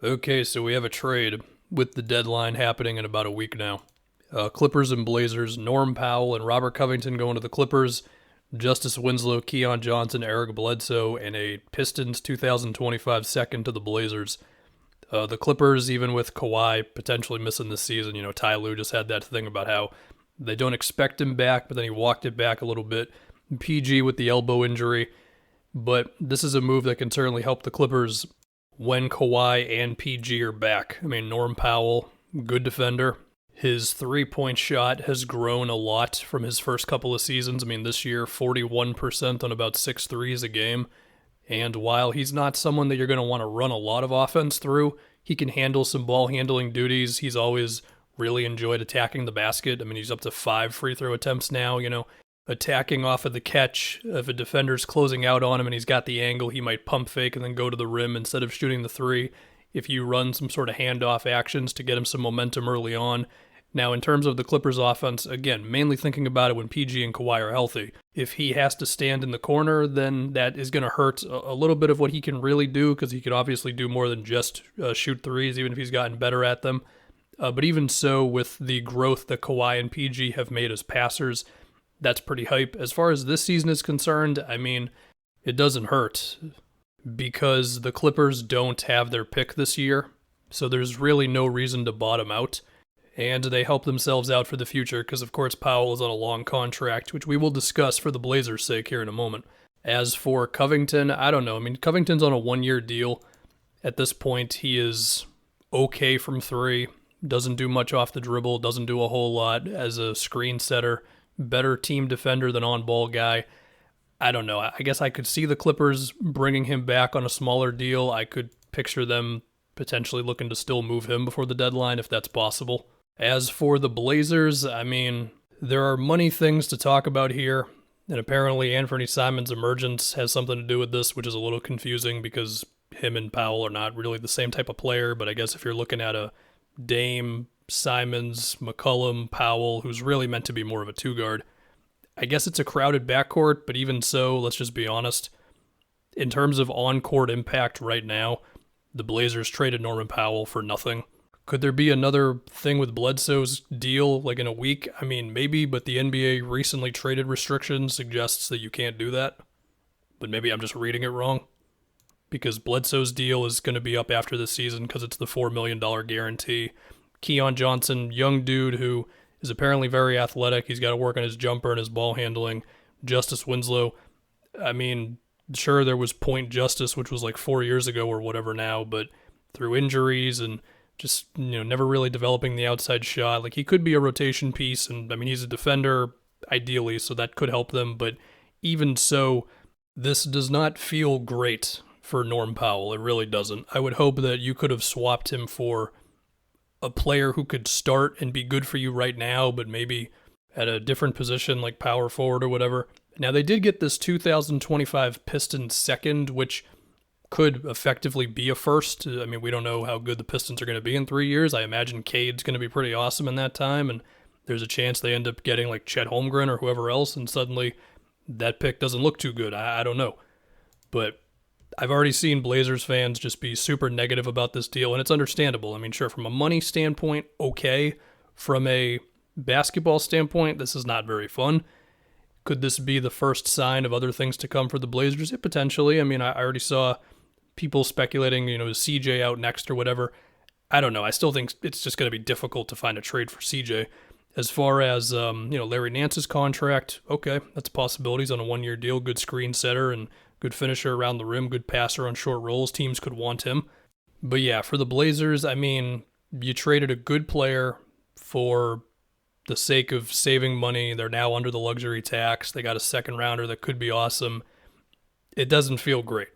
Okay, so we have a trade with the deadline happening in about a week now. Clippers and Blazers, Norm Powell and Robert Covington going to the Clippers, Justice Winslow, Keon Johnson, Eric Bledsoe, and a Pistons 2025 second to the Blazers. The Clippers, even with Kawhi potentially missing this season, Ty Lue just had that thing about how they don't expect him back, but then he walked it back a little bit. PG with the elbow injury, but this is a move that can certainly help the Clippers when Kawhi and PG are back. I mean, Norm Powell, good defender. His three-point shot has grown a lot from his first couple of seasons. I mean, this year, 41% on about 6 threes a game. And while he's not someone that you're going to want to run a lot of offense through, he can handle some ball handling duties. He's always really enjoyed attacking the basket. I mean, he's up to 5 free throw attempts now, attacking off of the catch. If a defender's closing out on him and he's got the angle, he might pump fake and then go to the rim instead of shooting the three. If you run some sort of handoff actions to get him some momentum early on. Now, in terms of the Clippers offense, again, mainly thinking about it when PG and Kawhi are healthy. If he has to stand in the corner, then that is going to hurt a little bit of what he can really do, because he could obviously do more than just shoot threes, even if he's gotten better at them. But even so, with the growth that Kawhi and PG have made as passers, that's pretty hype. As far as this season is concerned, I mean, it doesn't hurt because the Clippers don't have their pick this year, so there's really no reason to bottom out. And they help themselves out for the future because, of course, Powell is on a long contract, which we will discuss for the Blazers' sake here in a moment. As for Covington, I don't know. I mean, Covington's on a 1-year deal. At this point, he is okay from 3, doesn't do much off the dribble, doesn't do a whole lot as a screen setter, better team defender than on-ball guy. I don't know. I guess I could see the Clippers bringing him back on a smaller deal. I could picture them potentially looking to still move him before the deadline if that's possible. As for the Blazers, I mean, there are money things to talk about here, and apparently Anthony Simons' emergence has something to do with this, which is a little confusing because him and Powell are not really the same type of player, but I guess if you're looking at a Dame, Simons, McCollum, Powell, who's really meant to be more of a 2-guard, I guess it's a crowded backcourt, but even so, let's just be honest. In terms of on-court impact right now, the Blazers traded Norman Powell for nothing. Could there be another thing with Bledsoe's deal, like in a week? I mean, maybe, but the NBA recently traded restriction suggests that you can't do that. But maybe I'm just reading it wrong. Because Bledsoe's deal is going to be up after this season because it's the $4 million guarantee. Keon Johnson, young dude who is apparently very athletic. He's got to work on his jumper and his ball handling. Justice Winslow, I mean, sure, there was Point Justice, which was like 4 years ago or whatever now, but through injuries and just, never really developing the outside shot. Like, he could be a rotation piece, and, I mean, he's a defender, ideally, so that could help them, but even so, this does not feel great for Norm Powell. It really doesn't. I would hope that you could have swapped him for a player who could start and be good for you right now, but maybe at a different position, like power forward or whatever. Now, they did get this 2025 Pistons second, which could effectively be a first. I mean, we don't know how good the Pistons are going to be in 3 years. I imagine Cade's going to be pretty awesome in that time, and there's a chance they end up getting like Chet Holmgren or whoever else, and suddenly that pick doesn't look too good. I don't know. But I've already seen Blazers fans just be super negative about this deal, and it's understandable. I mean, sure, from a money standpoint, okay. From a basketball standpoint, this is not very fun. Could this be the first sign of other things to come for the Blazers? Yeah, potentially. I mean, I already saw people speculating, is CJ out next or whatever. I don't know. I still think it's just going to be difficult to find a trade for CJ. As far as, Larry Nance's contract, okay, that's a possibility. He's on a 1-year deal, good screen setter and good finisher around the rim, good passer on short rolls. Teams could want him. But yeah, for the Blazers, I mean, you traded a good player for the sake of saving money. They're now under the luxury tax. They got a second rounder that could be awesome. It doesn't feel great.